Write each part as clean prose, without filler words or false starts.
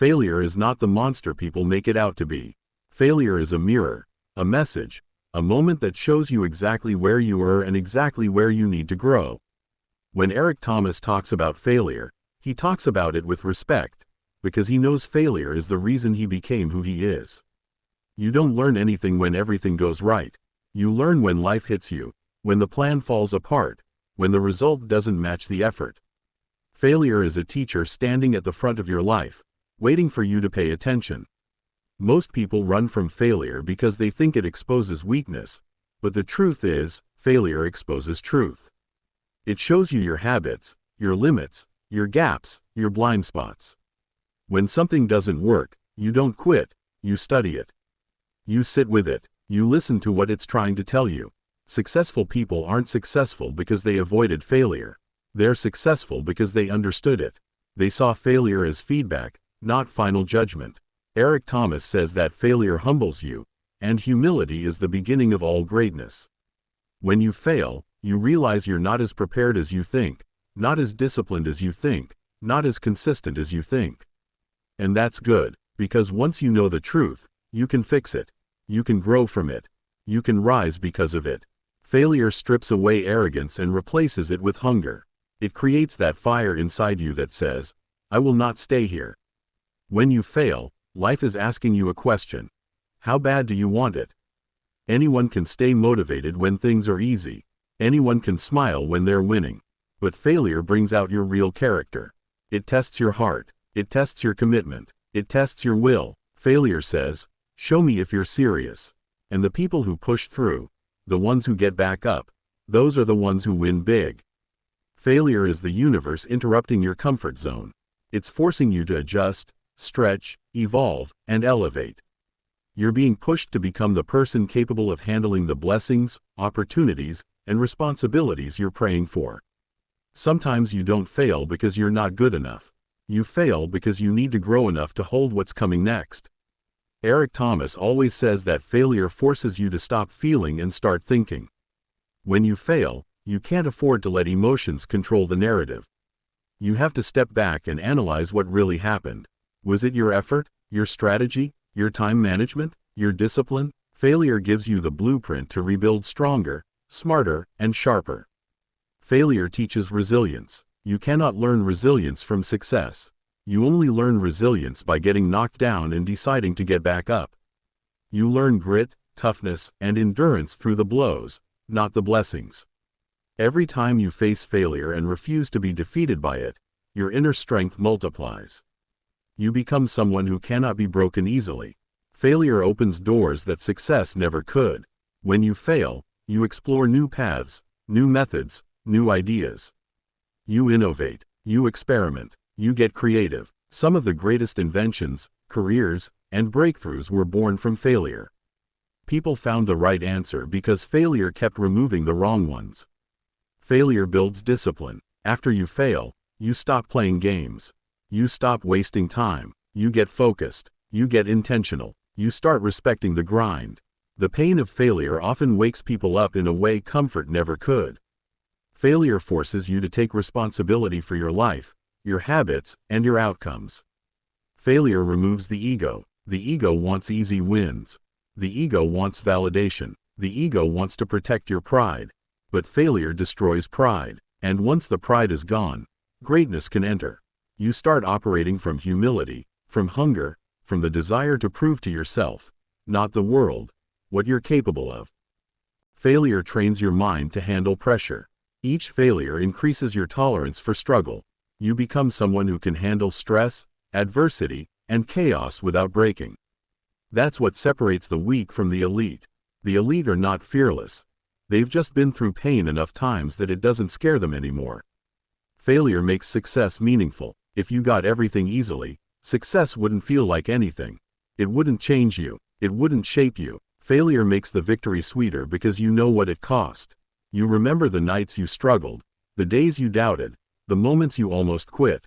Failure is not the monster people make it out to be. Failure is a mirror, a message, a moment that shows you exactly where you were and exactly where you need to grow. When Eric Thomas talks about failure, he talks about it with respect, because he knows failure is the reason he became who he is. You don't learn anything when everything goes right. You learn when life hits you, when the plan falls apart, when the result doesn't match the effort. Failure is a teacher standing at the front of your life, waiting for you to pay attention. Most people run from failure because they think it exposes weakness, but the truth is, failure exposes truth. It shows you your habits, your limits, your gaps, your blind spots. When something doesn't work, you don't quit, you study it. You sit with it, you listen to what it's trying to tell you. Successful people aren't successful because they avoided failure. They're successful because they understood it. They saw failure as feedback, not final judgment. Eric Thomas says that failure humbles you, and humility is the beginning of all greatness. When you fail, you realize you're not as prepared as you think, not as disciplined as you think, not as consistent as you think. And that's good, because once you know the truth, you can fix it. You can grow from it. You can rise because of it. Failure strips away arrogance and replaces it with hunger. It creates that fire inside you that says, I will not stay here. When you fail, life is asking you a question. How bad do you want it? Anyone can stay motivated when things are easy. Anyone can smile when they're winning. But failure brings out your real character. It tests your heart. It tests your commitment. It tests your will. Failure says, show me if you're serious. And the people who push through, the ones who get back up, those are the ones who win big. Failure is the universe interrupting your comfort zone. It's forcing you to adjust, stretch, evolve, and elevate. You're being pushed to become the person capable of handling the blessings, opportunities, and responsibilities you're praying for. Sometimes you don't fail because you're not good enough. You fail because you need to grow enough to hold what's coming next. Eric Thomas always says that failure forces you to stop feeling and start thinking. When you fail, you can't afford to let emotions control the narrative. You have to step back and analyze what really happened. Was it your effort, your strategy, your time management, your discipline? Failure gives you the blueprint to rebuild stronger, smarter, and sharper. Failure teaches resilience. You cannot learn resilience from success. You only learn resilience by getting knocked down and deciding to get back up. You learn grit, toughness, and endurance through the blows, not the blessings. Every time you face failure and refuse to be defeated by it, your inner strength multiplies. You become someone who cannot be broken easily. Failure opens doors that success never could. When you fail, you explore new paths, new methods, new ideas. You innovate, you experiment, you get creative. Some of the greatest inventions, careers, and breakthroughs were born from failure. People found the right answer because failure kept removing the wrong ones. Failure builds discipline. After you fail, you stop playing games. You stop wasting time. You get focused. You get intentional. You start respecting the grind. The pain of failure often wakes people up in a way comfort never could. Failure forces you to take responsibility for your life, your habits, and your outcomes. Failure removes the ego. The ego wants easy wins. The ego wants validation. The ego wants to protect your pride. But failure destroys pride. And once the pride is gone, greatness can enter. You start operating from humility, from hunger, from the desire to prove to yourself, not the world, what you're capable of. Failure trains your mind to handle pressure. Each failure increases your tolerance for struggle. You become someone who can handle stress, adversity, and chaos without breaking. That's what separates the weak from the elite. The elite are not fearless. They've just been through pain enough times that it doesn't scare them anymore. Failure makes success meaningful. If you got everything easily, success wouldn't feel like anything. It wouldn't change you. It wouldn't shape you. Failure makes the victory sweeter because you know what it cost. You remember the nights you struggled, the days you doubted, the moments you almost quit.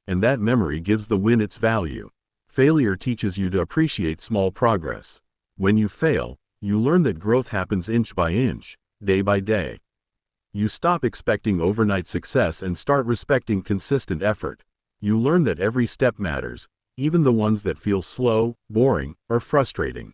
And that memory gives the win its value. Failure teaches you to appreciate small progress. When you fail, you learn that growth happens inch by inch, day by day. You stop expecting overnight success and start respecting consistent effort. You learn that every step matters, even the ones that feel slow, boring, or frustrating.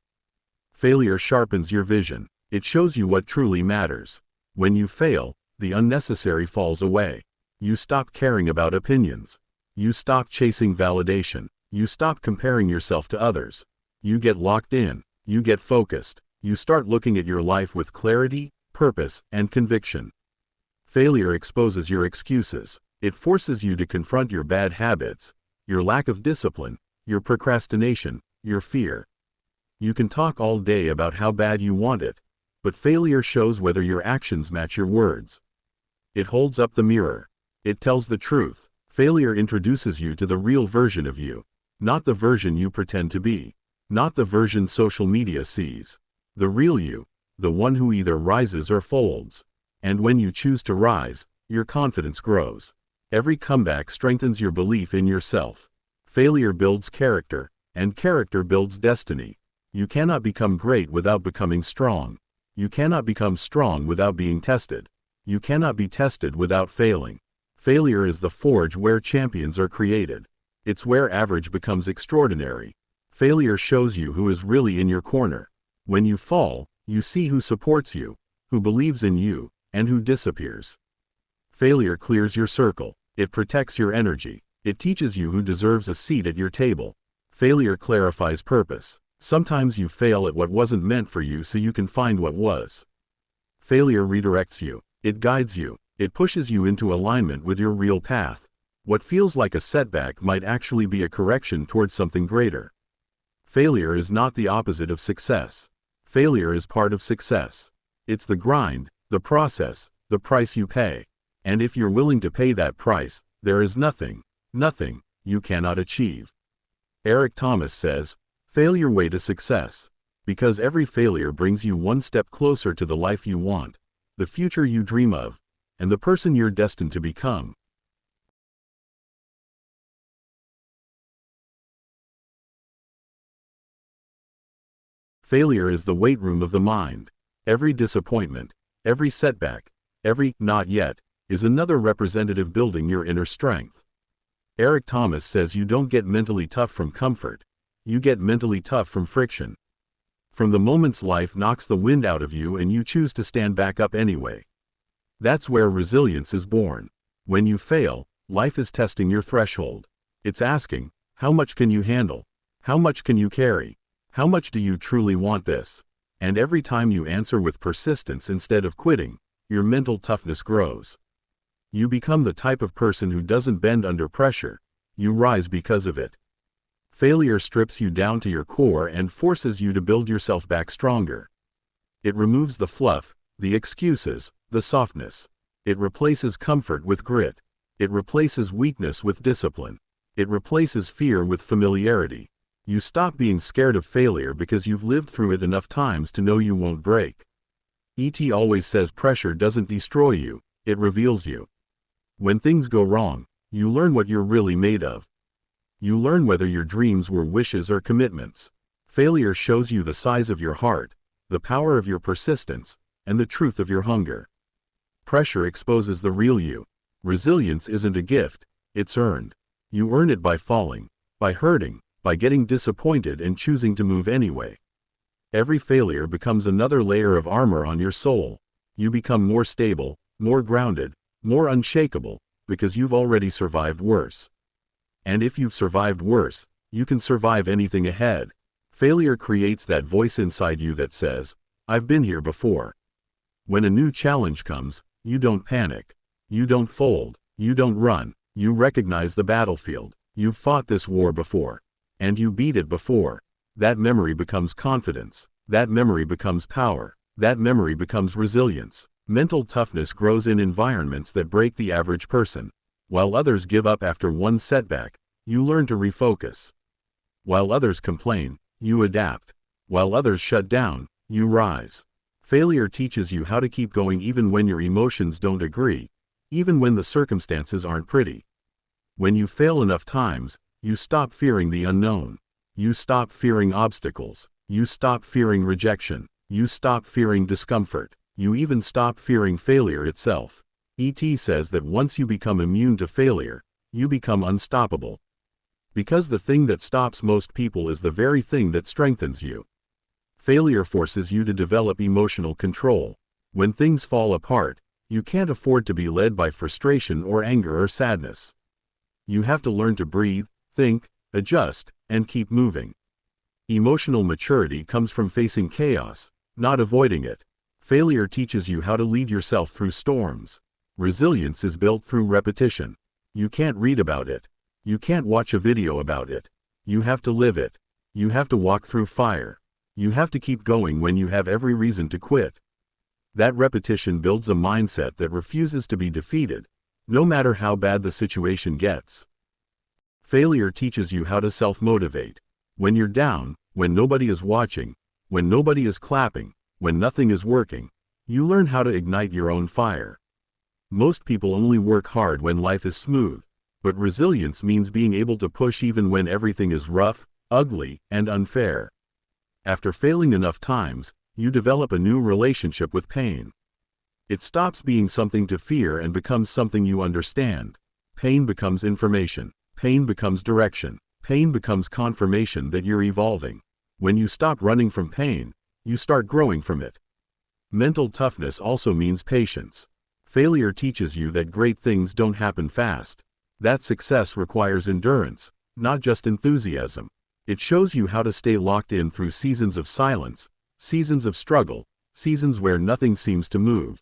Failure sharpens your vision. It shows you what truly matters. When you fail, the unnecessary falls away. You stop caring about opinions. You stop chasing validation. You stop comparing yourself to others. You get locked in. You get focused. You start looking at your life with clarity, purpose, and conviction. Failure exposes your excuses. It forces you to confront your bad habits, your lack of discipline, your procrastination, your fear. You can talk all day about how bad you want it, but failure shows whether your actions match your words. It holds up the mirror. It tells the truth. Failure introduces you to the real version of you, not the version you pretend to be, not the version social media sees. The real you, the one who either rises or folds. And when you choose to rise, your confidence grows. Every comeback strengthens your belief in yourself. Failure builds character, and character builds destiny. You cannot become great without becoming strong. You cannot become strong without being tested. You cannot be tested without failing. Failure is the forge where champions are created. It's where average becomes extraordinary. Failure shows you who is really in your corner. When you fall, you see who supports you, who believes in you, and who disappears. Failure clears your circle. It protects your energy. It teaches you who deserves a seat at your table. Failure clarifies purpose. Sometimes you fail at what wasn't meant for you so you can find what was. Failure redirects you. It guides you. It pushes you into alignment with your real path. What feels like a setback might actually be a correction towards something greater. Failure is not the opposite of success. Failure is part of success. It's the grind, the process, the price you pay. And if you're willing to pay that price, there is nothing you cannot achieve. Eric Thomas says, "Fail your way to success. Because every failure brings you one step closer to the life you want, the future you dream of, and the person you're destined to become." Failure is the weight room of the mind. Every disappointment, every setback, every "not yet," is another representative building your inner strength. Eric Thomas says you don't get mentally tough from comfort. You get mentally tough from friction. From the moments life knocks the wind out of you and you choose to stand back up anyway. That's where resilience is born. When you fail, life is testing your threshold. It's asking, how much can you handle? How much can you carry? How much do you truly want this? And every time you answer with persistence instead of quitting, your mental toughness grows. You become the type of person who doesn't bend under pressure. You rise because of it. Failure strips you down to your core and forces you to build yourself back stronger. It removes the fluff, the excuses, the softness. It replaces comfort with grit. It replaces weakness with discipline. It replaces fear with familiarity. You stop being scared of failure because you've lived through it enough times to know you won't break. E.T. always says pressure doesn't destroy you, it reveals you. When things go wrong, you learn what you're really made of. You learn whether your dreams were wishes or commitments. Failure shows you the size of your heart, the power of your persistence, and the truth of your hunger. Pressure exposes the real you. Resilience isn't a gift, it's earned. You earn it by falling, by hurting, by getting disappointed and choosing to move anyway. Every failure becomes another layer of armor on your soul. You become more stable, more grounded, more unshakable, because you've already survived worse. And if you've survived worse, you can survive anything ahead. Failure creates that voice inside you that says, "I've been here before." When a new challenge comes, you don't panic. You don't fold. You don't run. You recognize the battlefield. You've fought this war before. And you beat it before. That memory becomes confidence. That memory becomes power. That memory becomes resilience. Mental toughness grows in environments that break the average person. While others give up after one setback, you learn to refocus. While others complain, you adapt. While others shut down, you rise. Failure teaches you how to keep going even when your emotions don't agree, even when the circumstances aren't pretty. When you fail enough times, you stop fearing the unknown. You stop fearing obstacles. You stop fearing rejection. You stop fearing discomfort. You even stop fearing failure itself. E.T. says that once you become immune to failure, you become unstoppable. Because the thing that stops most people is the very thing that strengthens you. Failure forces you to develop emotional control. When things fall apart, you can't afford to be led by frustration or anger or sadness. You have to learn to breathe, think, adjust, and keep moving. Emotional maturity comes from facing chaos, not avoiding it. Failure teaches you how to lead yourself through storms. Resilience is built through repetition. You can't read about it. You can't watch a video about it. You have to live it. You have to walk through fire. You have to keep going when you have every reason to quit. That repetition builds a mindset that refuses to be defeated, no matter how bad the situation gets. Failure teaches you how to self-motivate. When you're down, when nobody is watching, when nobody is clapping, when nothing is working, you learn how to ignite your own fire. Most people only work hard when life is smooth, but resilience means being able to push even when everything is rough, ugly, and unfair. After failing enough times, you develop a new relationship with pain. It stops being something to fear and becomes something you understand. Pain becomes information. Pain becomes direction. Pain becomes confirmation that you're evolving. When you stop running from pain, you start growing from it. Mental toughness also means patience. Failure teaches you that great things don't happen fast. That success requires endurance, not just enthusiasm. It shows you how to stay locked in through seasons of silence, seasons of struggle, seasons where nothing seems to move.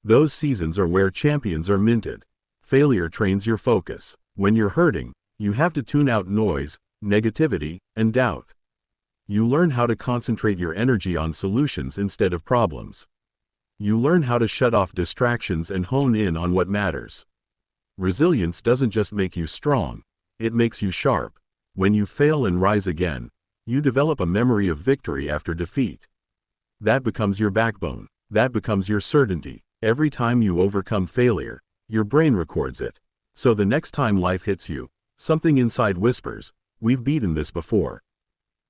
Those seasons are where champions are minted. Failure trains your focus. When you're hurting, you have to tune out noise, negativity, and doubt. You learn how to concentrate your energy on solutions instead of problems. You learn how to shut off distractions and hone in on what matters. Resilience doesn't just make you strong, it makes you sharp. When you fail and rise again, you develop a memory of victory after defeat. That becomes your backbone. That becomes your certainty. Every time you overcome failure, your brain records it. So the next time life hits you, something inside whispers, "We've beaten this before.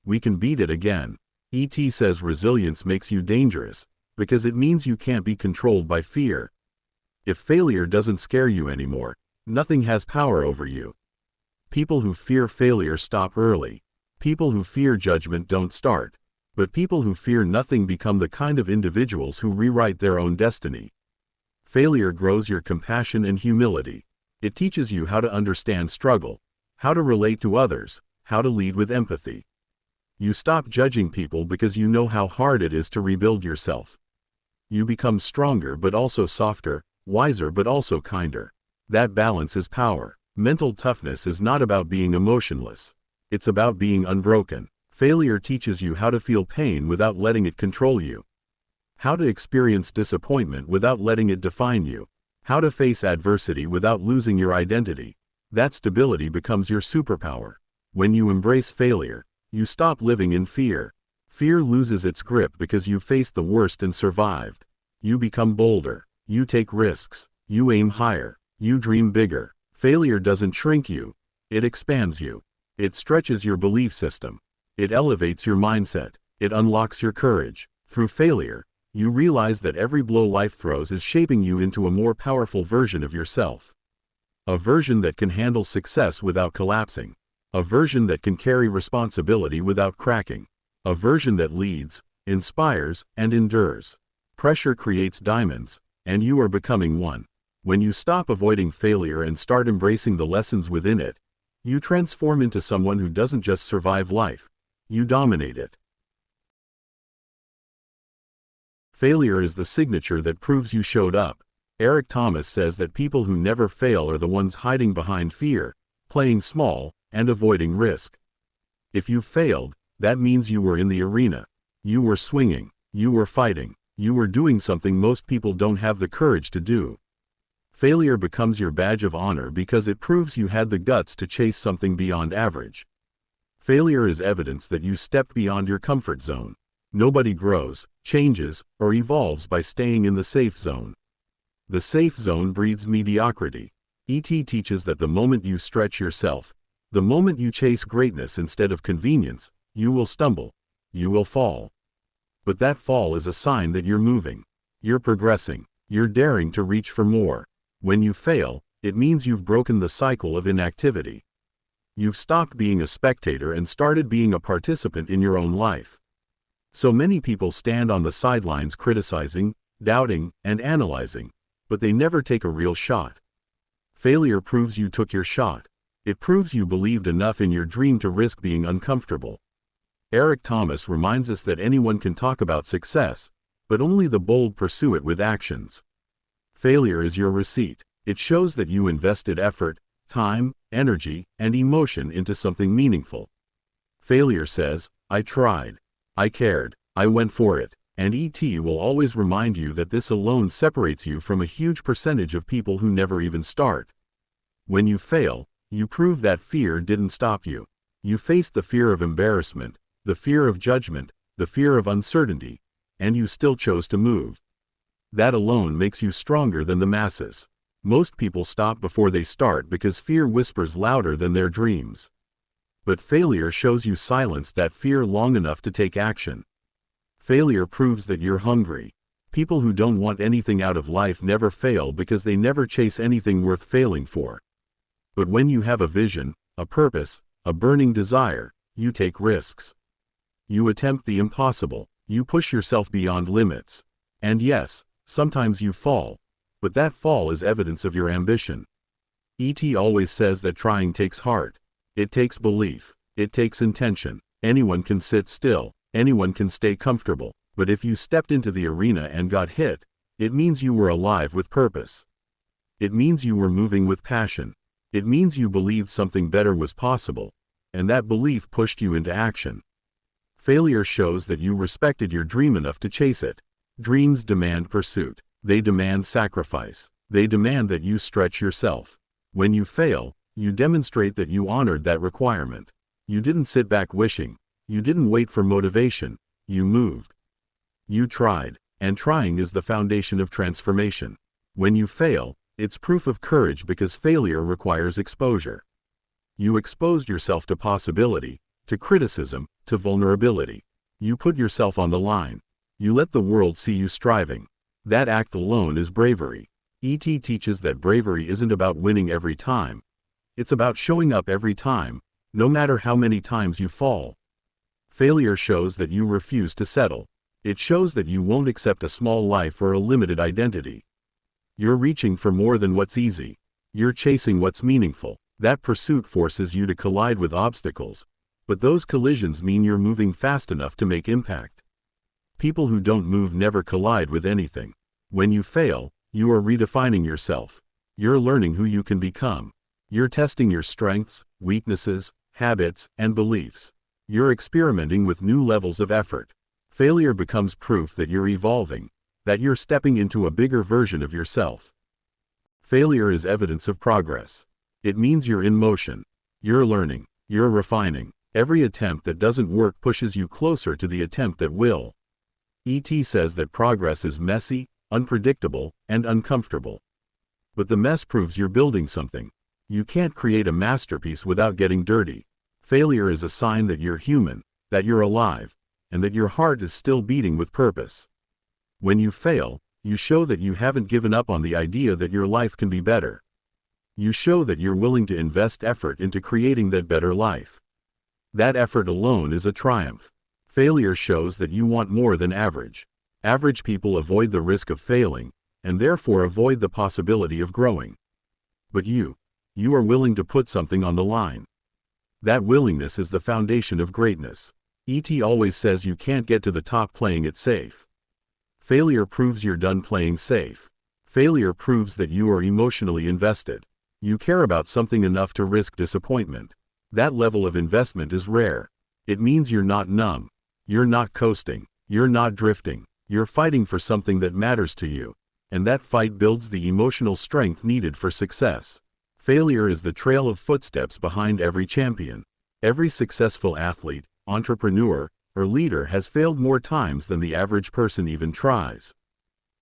We can beat it again." E.T. says resilience makes you dangerous, because it means you can't be controlled by fear. If failure doesn't scare you anymore, nothing has power over you. People who fear failure stop early. People who fear judgment don't start. But people who fear nothing become the kind of individuals who rewrite their own destiny. Failure grows your compassion and humility. It teaches you how to understand struggle, how to relate to others, how to lead with empathy. You stop judging people because you know how hard it is to rebuild yourself. You become stronger but also softer, wiser but also kinder. That balance is power. Mental toughness is not about being emotionless. It's about being unbroken. Failure teaches you how to feel pain without letting it control you. How to experience disappointment without letting it define you. How to face adversity without losing your identity. That stability becomes your superpower. When you embrace failure, you stop living in fear. Fear loses its grip because you faced the worst and survived. You become bolder. You take risks. You aim higher. You dream bigger. Failure doesn't shrink you. It expands you. It stretches your belief system. It elevates your mindset. It unlocks your courage. Through failure, you realize that every blow life throws is shaping you into a more powerful version of yourself. A version that can handle success without collapsing. A version that can carry responsibility without cracking. A version that leads, inspires, and endures. Pressure creates diamonds, and you are becoming one. When you stop avoiding failure and start embracing the lessons within it, you transform into someone who doesn't just survive life, you dominate it. Failure is the signature that proves you showed up. Eric Thomas says that people who never fail are the ones hiding behind fear, playing small, and avoiding risk. If you failed, that means you were in the arena. You were swinging. You were fighting. You were doing something most people don't have the courage to do. Failure becomes your badge of honor because it proves you had the guts to chase something beyond average. Failure is evidence that you stepped beyond your comfort zone. Nobody grows, changes, or evolves by staying in the safe zone. The safe zone breeds mediocrity. E.T. teaches that the moment you stretch yourself, the moment you chase greatness instead of convenience, you will stumble. You will fall. But that fall is a sign that you're moving. You're progressing. You're daring to reach for more. When you fail, it means you've broken the cycle of inactivity. You've stopped being a spectator and started being a participant in your own life. So many people stand on the sidelines criticizing, doubting, and analyzing, but they never take a real shot. Failure proves you took your shot. It proves you believed enough in your dream to risk being uncomfortable. Eric Thomas reminds us that anyone can talk about success, but only the bold pursue it with actions. Failure is your receipt. It shows that you invested effort, time, energy, and emotion into something meaningful. Failure says, I tried. I cared. I went for it. And ET will always remind you that this alone separates you from a huge percentage of people who never even start. When you fail, you prove that fear didn't stop you. You faced the fear of embarrassment, the fear of judgment, the fear of uncertainty, and you still chose to move. That alone makes you stronger than the masses. Most people stop before they start because fear whispers louder than their dreams. But failure shows you silence that fear long enough to take action. Failure proves that you're hungry. People who don't want anything out of life never fail because they never chase anything worth failing for. But when you have a vision, a purpose, a burning desire, you take risks. You attempt the impossible. You push yourself beyond limits. And yes, sometimes you fall, but that fall is evidence of your ambition. E.T. always says that trying takes heart. It takes belief. It takes intention. Anyone can sit still. Anyone can stay comfortable. But if you stepped into the arena and got hit, it means you were alive with purpose. It means you were moving with passion. It means you believed something better was possible, and that belief pushed you into action. Failure shows that you respected your dream enough to chase it. Dreams demand pursuit. They demand sacrifice. They demand that you stretch yourself. When you fail, you demonstrate that you honored that requirement. You didn't sit back wishing. You didn't wait for motivation. You moved. You tried, and trying is the foundation of transformation. When you fail, it's proof of courage because failure requires exposure. You exposed yourself to possibility, to criticism, to vulnerability. You put yourself on the line. You let the world see you striving. That act alone is bravery. E.T. teaches that bravery isn't about winning every time. It's about showing up every time, no matter how many times you fall. Failure shows that you refuse to settle. It shows that you won't accept a small life or a limited identity. You're reaching for more than what's easy. You're chasing what's meaningful. That pursuit forces you to collide with obstacles, but those collisions mean you're moving fast enough to make impact. People who don't move never collide with anything. When you fail, you are redefining yourself. You're learning who you can become. You're testing your strengths, weaknesses, habits, and beliefs. You're experimenting with new levels of effort. Failure becomes proof that you're evolving, that you're stepping into a bigger version of yourself. Failure is evidence of progress. It means you're in motion. You're learning. You're refining. Every attempt that doesn't work pushes you closer to the attempt that will. E.T. says that progress is messy, unpredictable, and uncomfortable. But the mess proves you're building something. You can't create a masterpiece without getting dirty. Failure is a sign that you're human, that you're alive, and that your heart is still beating with purpose. When you fail, you show that you haven't given up on the idea that your life can be better. You show that you're willing to invest effort into creating that better life. That effort alone is a triumph. Failure shows that you want more than average. Average people avoid the risk of failing, and therefore avoid the possibility of growing. But you are willing to put something on the line. That willingness is the foundation of greatness. E.T. always says you can't get to the top playing it safe. Failure proves you're done playing safe. Failure proves that you are emotionally invested. You care about something enough to risk disappointment. That level of investment is rare. It means you're not numb. You're not coasting. You're not drifting. You're fighting for something that matters to you. And that fight builds the emotional strength needed for success. Failure is the trail of footsteps behind every champion. Every successful athlete, entrepreneur, or leader has failed more times than the average person even tries.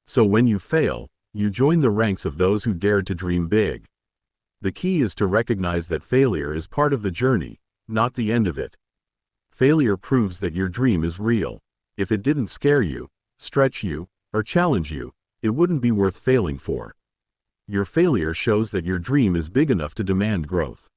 So when you fail, you join the ranks of those who dared to dream big. The key is to recognize that failure is part of the journey, not the end of it. Failure proves that your dream is real. If it didn't scare you, stretch you, or challenge you, it wouldn't be worth failing for. Your failure shows that your dream is big enough to demand growth.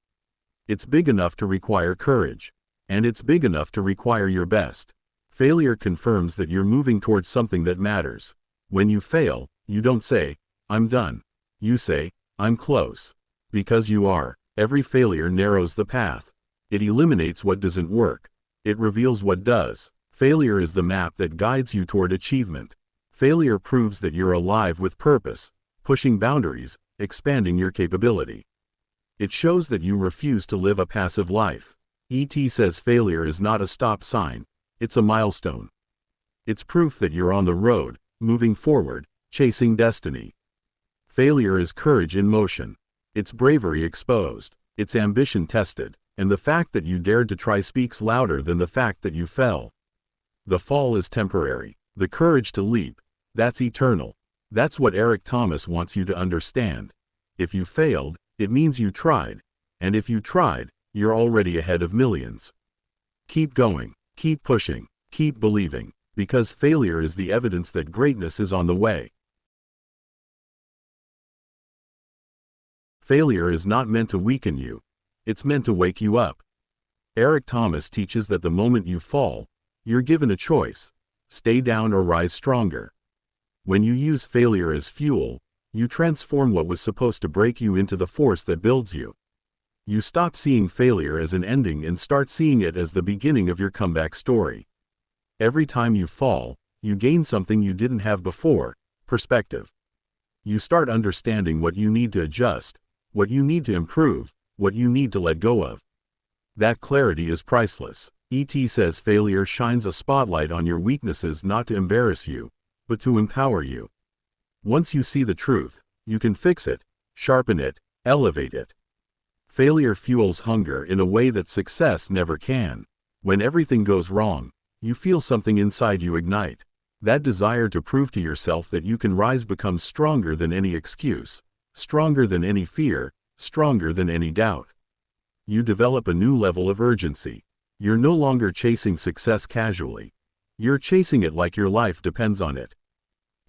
It's big enough to require courage. And it's big enough to require your best. Failure confirms that you're moving towards something that matters. When you fail, you don't say, "I'm done." You say, "I'm close." Because you are. Every failure narrows the path. It eliminates what doesn't work. It reveals what does. Failure is the map that guides you toward achievement. Failure proves that you're alive with purpose, pushing boundaries, expanding your capability. It shows that you refuse to live a passive life. E.T. says failure is not a stop sign, it's a milestone. It's proof that you're on the road, moving forward, chasing destiny. Failure is courage in motion. It's bravery exposed. It's ambition tested. And the fact that you dared to try speaks louder than the fact that you fell. The fall is temporary. The courage to leap, that's eternal. That's what Eric Thomas wants you to understand. If you failed, it means you tried. And if you tried, you're already ahead of millions. Keep going, keep pushing, keep believing, because failure is the evidence that greatness is on the way. Failure is not meant to weaken you. It's meant to wake you up. Eric Thomas teaches that the moment you fall, you're given a choice: stay down or rise stronger. When you use failure as fuel, you transform what was supposed to break you into the force that builds you. You stop seeing failure as an ending and start seeing it as the beginning of your comeback story. Every time you fall, you gain something you didn't have before: perspective. You start understanding what you need to adjust, what you need to improve, what you need to let go of. That clarity is priceless. E.T. says failure shines a spotlight on your weaknesses not to embarrass you, but to empower you. Once you see the truth, you can fix it, sharpen it, elevate it. Failure fuels hunger in a way that success never can. When everything goes wrong, you feel something inside you ignite. That desire to prove to yourself that you can rise becomes stronger than any excuse, stronger than any fear, stronger than any doubt. You develop a new level of urgency. You're no longer chasing success casually. You're chasing it like your life depends on it.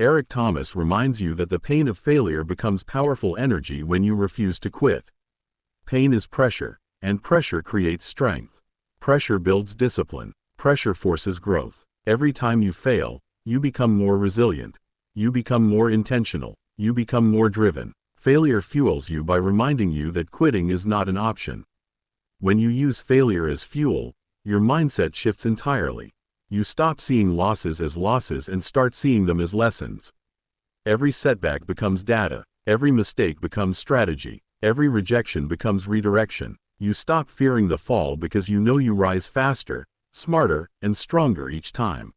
Eric Thomas reminds you that the pain of failure becomes powerful energy when you refuse to quit. Pain is pressure, and pressure creates strength. Pressure builds discipline. Pressure forces growth. Every time you fail, you become more resilient. You become more intentional. You become more driven. Failure fuels you by reminding you that quitting is not an option. When you use failure as fuel, your mindset shifts entirely. You stop seeing losses as losses and start seeing them as lessons. Every setback becomes data. Every mistake becomes strategy. Every rejection becomes redirection. You stop fearing the fall because you know you rise faster, smarter, and stronger each time.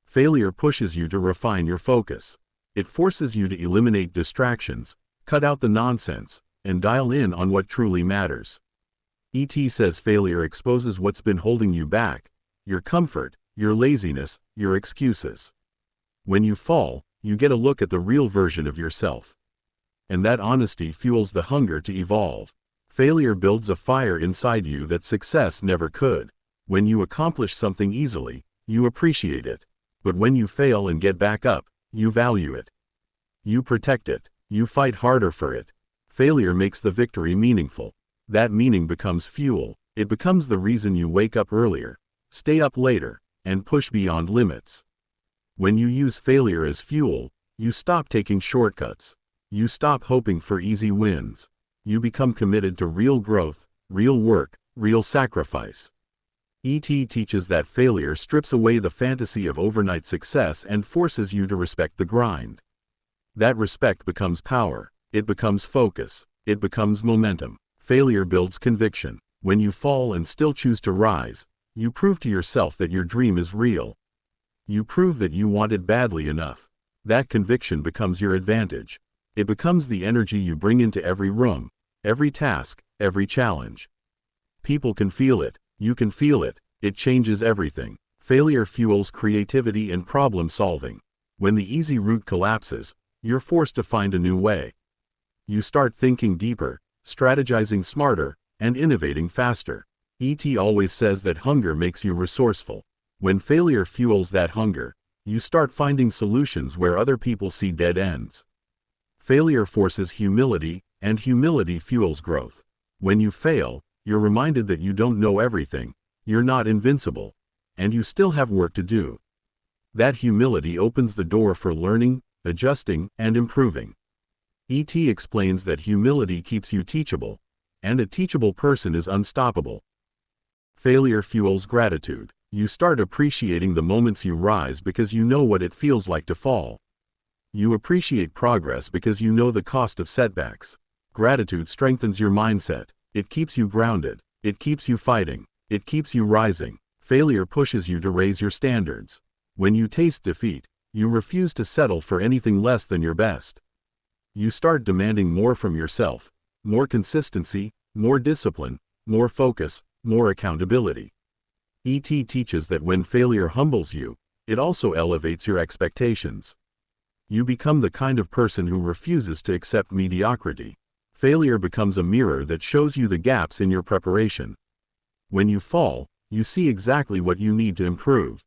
Failure pushes you to refine your focus. It forces you to eliminate distractions, cut out the nonsense, and dial in on what truly matters. E.T. says failure exposes what's been holding you back: your comfort, your laziness, your excuses. When you fall, you get a look at the real version of yourself. And that honesty fuels the hunger to evolve. Failure builds a fire inside you that success never could. When you accomplish something easily, you appreciate it. But when you fail and get back up, you value it. You protect it. You fight harder for it. Failure makes the victory meaningful. That meaning becomes fuel. It becomes the reason you wake up earlier, stay up later, and push beyond limits. When you use failure as fuel, you stop taking shortcuts. You stop hoping for easy wins. You become committed to real growth, real work, real sacrifice. E.T. teaches that failure strips away the fantasy of overnight success and forces you to respect the grind. That respect becomes power. It becomes focus. It becomes momentum. Failure builds conviction. When you fall and still choose to rise, you prove to yourself that your dream is real. You prove that you want it badly enough. That conviction becomes your advantage. It becomes the energy you bring into every room, every task, every challenge. People can feel it. You can feel it. It changes everything. Failure fuels creativity and problem solving. When the easy route collapses, you're forced to find a new way. You start thinking deeper, strategizing smarter, and innovating faster. E.T. always says that hunger makes you resourceful. When failure fuels that hunger, you start finding solutions where other people see dead ends. Failure forces humility, and humility fuels growth. When you fail, You're reminded that you don't know everything, you're not invincible, and you still have work to do. That humility opens the door for learning, adjusting, and improving. E.T. explains that humility keeps you teachable, and a teachable person is unstoppable. Failure fuels gratitude. You start appreciating the moments you rise because you know what it feels like to fall. You appreciate progress because you know the cost of setbacks. Gratitude strengthens your mindset. It keeps you grounded. It keeps you fighting. It keeps you rising. Failure pushes you to raise your standards. When you taste defeat, you refuse to settle for anything less than your best. You start demanding more from yourself, more consistency, more discipline, more focus, more accountability. E.T. teaches that when failure humbles you, it also elevates your expectations. You become the kind of person who refuses to accept mediocrity. Failure becomes a mirror that shows you the gaps in your preparation. When you fall, you see exactly what you need to improve.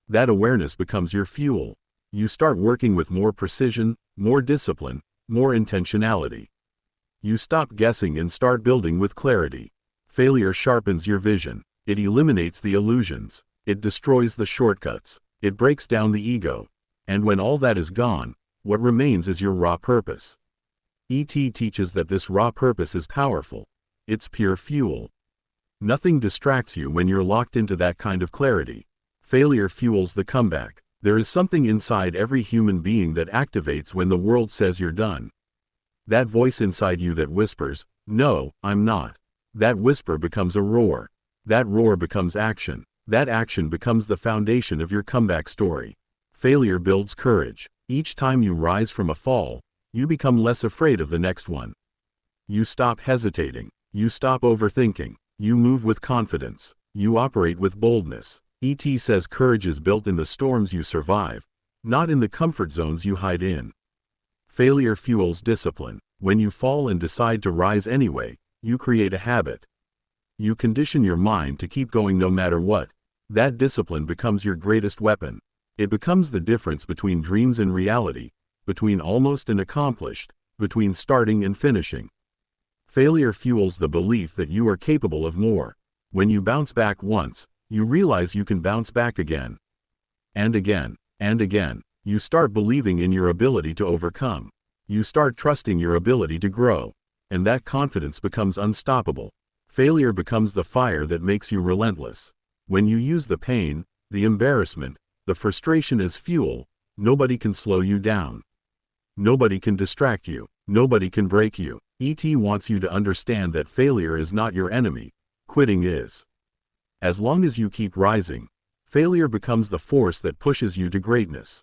That awareness becomes your fuel. You start working with more precision, more discipline, more intentionality. You stop guessing and start building with clarity. Failure sharpens your vision. It eliminates the illusions. It destroys the shortcuts. It breaks down the ego. And when all that is gone, what remains is your raw purpose. E.T. teaches that this raw purpose is powerful. It's pure fuel. Nothing distracts you when you're locked into that kind of clarity. Failure fuels the comeback. There is something inside every human being that activates when the world says you're done. That voice inside you that whispers, "No, I'm not." That whisper becomes a roar. That roar becomes action. That action becomes the foundation of your comeback story. Failure builds courage. Each time you rise from a fall, you become less afraid of the next one. You stop hesitating. You stop overthinking. You move with confidence. You operate with boldness. E.T. says courage is built in the storms you survive, not in the comfort zones you hide in. Failure fuels discipline. When you fall and decide to rise anyway, you create a habit. You condition your mind to keep going no matter what. That discipline becomes your greatest weapon. It becomes the difference between dreams and reality, between almost and accomplished, between starting and finishing. Failure fuels the belief that you are capable of more. When you bounce back once, you realize you can bounce back again. And again, and again. You start believing in your ability to overcome. You start trusting your ability to grow. And that confidence becomes unstoppable. Failure becomes the fire that makes you relentless. When you use the pain, the embarrassment, the frustration as fuel, nobody can slow you down. Nobody can distract you. Nobody can break you. E.T. wants you to understand that failure is not your enemy. Quitting is. As long as you keep rising, failure becomes the force that pushes you to greatness.